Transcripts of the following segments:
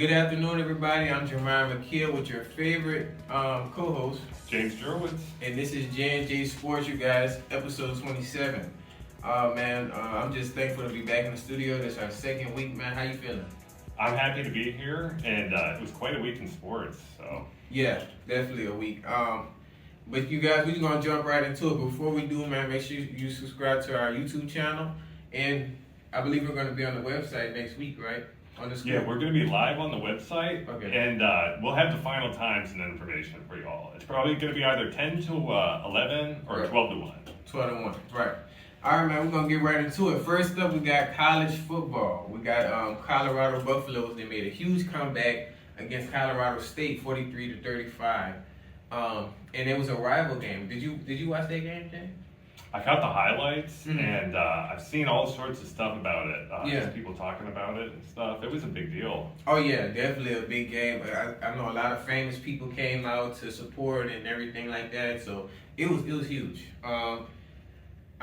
Good afternoon, everybody. I'm Jeremiah McKeel with your favorite co-host, James Jurowitz. and this is J&J Sports, you guys, episode 27. I'm just thankful to be back in the studio. This is our second week, man. How you feeling? I'm happy to be here, and it was quite a week in sports. So Yeah, definitely a week. But you guys, we're just gonna jump right into it. Before we do, man, make sure you subscribe to our YouTube channel, and I believe we're gonna be on the website next week, right? On the yeah, we're going to be live on the website, Okay. and we'll have the final times and information for you all. It's probably going to be either 10 to 11 or Right. 12 to 1. 12 to 1, right. All right, man, we're going to get right into it. First up, we got college football. We got Colorado Buffaloes. They made a huge comeback against Colorado State, 43-35. And it was a rival game. Did you watch that game, Jay? I caught the highlights, Mhm. and I've seen all sorts of stuff about it. Yeah. Just people talking about it and stuff. It was a big deal. Oh, yeah, definitely a big game. I know a lot of famous people came out to support and everything like that, so it was huge. I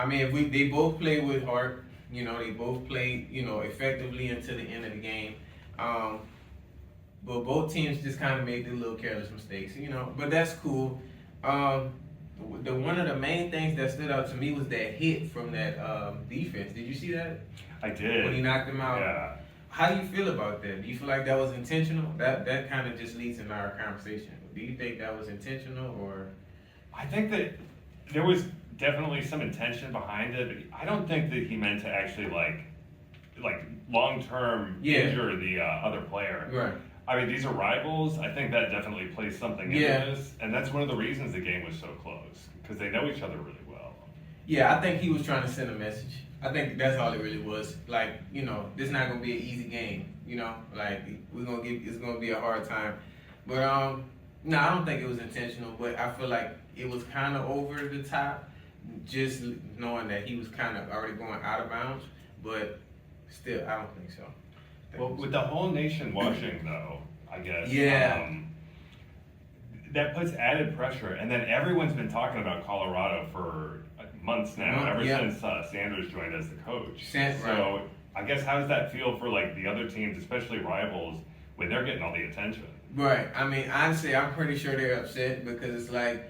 mean, they both played with heart. You know, they both played, effectively until the end of the game. But both teams just kind of made their little careless mistakes, but that's cool. One of the main things that stood out to me was that hit from that defense. Did you see that? I did. When he knocked him out? Yeah. How do you feel about that? Do you feel like that was intentional? That kind of just leads into our conversation. Do you think that was intentional or? I think that there was definitely some intention behind it, but I don't think that he meant to actually like long-term Yeah. injure the other player. Right. I mean, these are rivals. I think that definitely plays something Yeah. into this, and that's one of the reasons the game was so close because they know each other really well. Yeah, I think he was trying to send a message. I think that's all it really was. Like, this is not gonna be an easy game. Like it's gonna be a hard time. But no, I don't think it was intentional. But I feel like it was kind of over the top, just knowing that he was kind of already going out of bounds. But still, I don't think so. Well, with the whole nation watching, though, I guess. Yeah. That puts added pressure, and then everyone's been talking about Colorado for months now, ever Yeah. since Sanders joined as the coach. Right. So I guess how does that feel for like the other teams, especially rivals, when they're getting all the attention? Right. I mean, honestly, I'm pretty sure they're upset because it's like,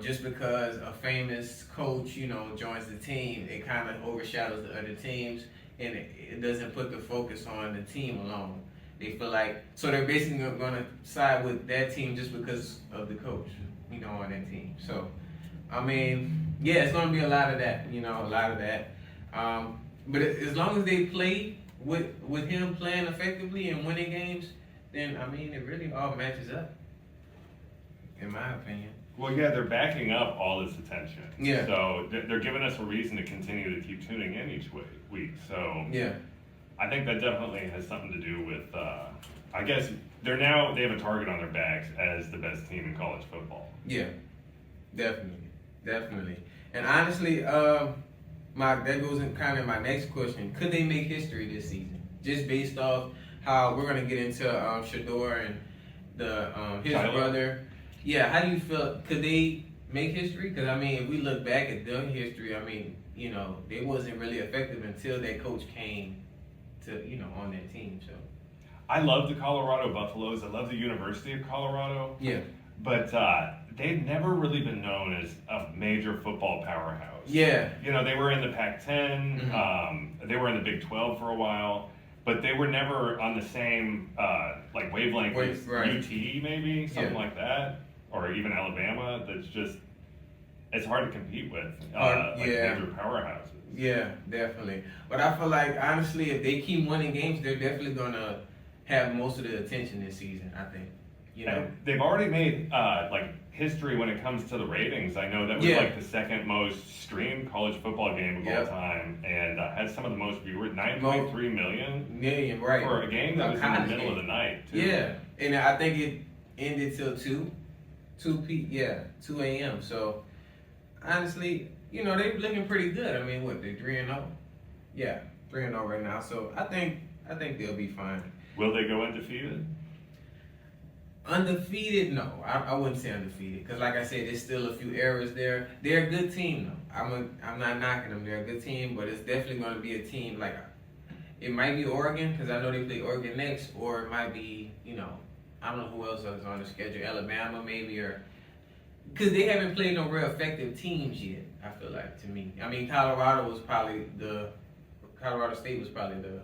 just because a famous coach, joins the team, it kind of overshadows the other teams, and it doesn't put the focus on the team alone. They feel like, so they're basically going to side with that team just because of the coach, on that team. So, I mean, yeah, it's going to be a lot of that, a lot of that. But as long as they play with him playing effectively and winning games, then, I mean, it really all matches up, in my opinion. Well, yeah, they're backing up all this attention. Yeah. So they're giving us a reason to continue to keep tuning in each week. So Yeah. I think that definitely has something to do with, I guess they have a target on their backs as the best team in college football. Yeah, definitely. And honestly, that goes in kind of my next question. Could they make history this season? Just based off how we're gonna get into Shador and his Shiloh? brother. Yeah, how do you feel? Could they make history? Because I mean, if we look back at their history, I mean, they wasn't really effective until that coach came to on that team. So I love the Colorado Buffaloes. I love the University of Colorado. yeah. But they've never really been known as a major football powerhouse. Yeah. They were in the Pac-10. Mhm. They were in the Big 12 for a while. But they were never on the same wavelength as Right. UT, maybe, something Yeah. like that. Or even Alabama. That's just, it's hard to compete with Yeah. major powerhouses. Yeah, definitely. But I feel like, honestly, if they keep winning games, they're definitely going to have most of the attention this season, I think. And they've already made history when it comes to the ratings. I know that was Yeah. the second most streamed college football game of Yep. all time, and had some of the most viewers, 9.3 million Right. for a game that was in the college middle game. of the night. Too. Yeah, and I think it ended till 2 a.m. So, honestly, they're looking pretty good. I mean, what, they're 3-0? Yeah, 3-0 right now. So, I think they'll be fine. Will they go undefeated? Undefeated? No, I wouldn't say undefeated because, like I said, there's still a few errors there. They're a good team, though. I'm not knocking them. They're a good team, but it's definitely going to be a team It might be Oregon because I know they play Oregon next, or it might be, I don't know who else is on the schedule. Alabama maybe, or because they haven't played no real effective teams yet. I feel like to me. I mean, Colorado State was probably the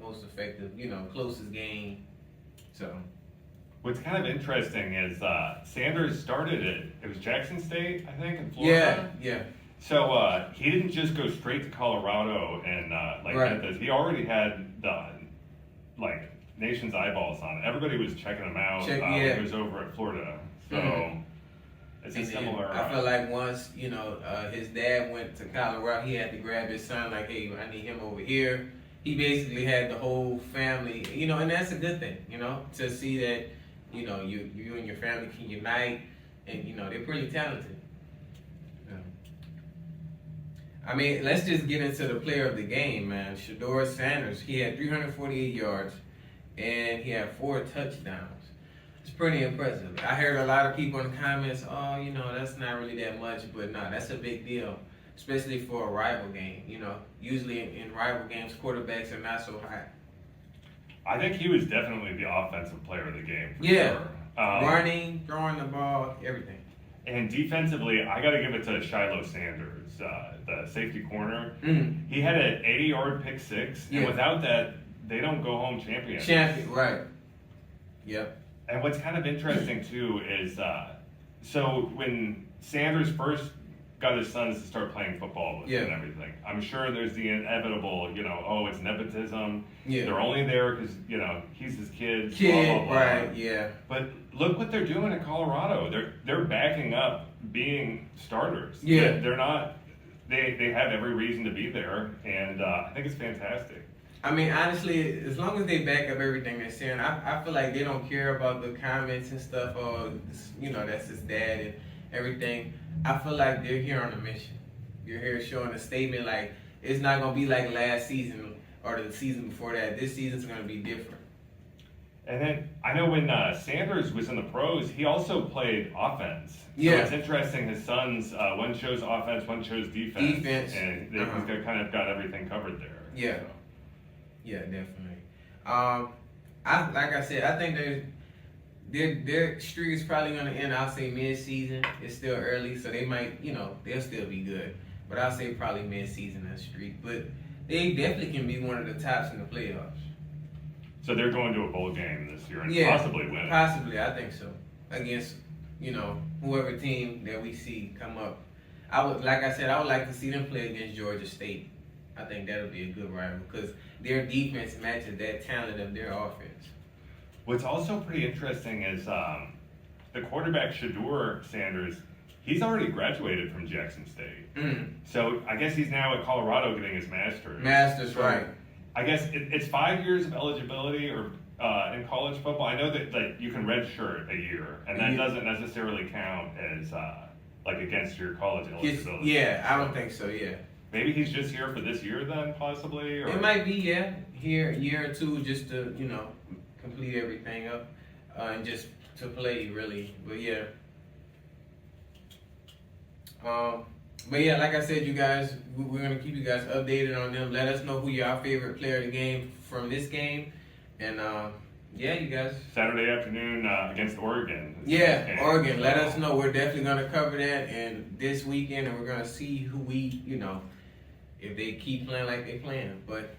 most effective, closest game. So. What's kind of interesting is Sanders started it was Jackson State, I think, in Florida. Yeah. So he didn't just go straight to Colorado and right. get this. He already had the nation's eyeballs on it. Everybody was checking him out when he was over at Florida. So it's a similar. I feel like once his dad went to Colorado, he had to grab his son like, hey, I need him over here. He basically had the whole family, and that's a good thing, to see that. You and your family can unite, and they're pretty talented. I mean, let's just get into the player of the game, man. Shedeur Sanders. He had 348 yards, and he had 4 touchdowns. It's pretty impressive. I heard a lot of people in the comments, that's not really that much, but no, that's a big deal, especially for a rival game. Usually in rival games, quarterbacks are not so high. I think he was definitely the offensive player of the game. For sure. Running, throwing the ball, everything. And defensively, I got to give it to Shiloh Sanders, the safety corner. Mm-hmm. He had an 80-yard pick six, and without that, they don't go home champions. Right. Yep. And what's kind of interesting too is, so when Sanders first got his sons to start playing football with him and everything, I'm sure there's the inevitable, it's nepotism. Yeah. They're only there because, he's his kid. Blah, blah, blah. Right, yeah. But look what they're doing at Colorado. They're backing up being starters. Yeah. They're not, they have every reason to be there, and I think it's fantastic. I mean, honestly, as long as they back up everything they're saying, I feel like they don't care about the comments and stuff, or, that's his dad and everything. I feel like they're here on a mission. You're here showing a statement like, it's not going to be like last season or the season before that. This season's going to be different. And then, I know when Sanders was in the pros, he also played offense. So it's interesting, his sons, one chose offense, one chose defense. And he's kind of got everything covered there. Yeah. So. Yeah, definitely. Like I said, I think their streak is probably going to end, I'll say mid-season. It's still early, so they might, they'll still be good. But I'll say probably mid-season that streak. But they definitely can be one of the tops in the playoffs. So they're going to a bowl game this year and possibly win it. Possibly, I think so. Against, whoever team that we see come up. I would like to see them play against Georgia State. I think that'll be a good rival because their defense matches that talent of their offense. What's also pretty interesting is the quarterback Shedeur Sanders. He's already graduated from Jackson State, so I guess he's now at Colorado getting his master's. So, right. I guess it's 5 years of eligibility or in college football. I know that you can redshirt a year, and that doesn't necessarily count as against your college eligibility. I don't think so. Yeah. Maybe he's just here for this year then, possibly? Or? It might be, here a year or two just to, complete everything up and just to play, really. But yeah. Like I said, you guys, we're going to keep you guys updated on them. Let us know who your favorite player of the game from this game. And, you guys. Saturday afternoon against Oregon. Oregon. Let us know. We're definitely going to cover that and this weekend, and we're going to see who we, if they keep playing like they're playing. But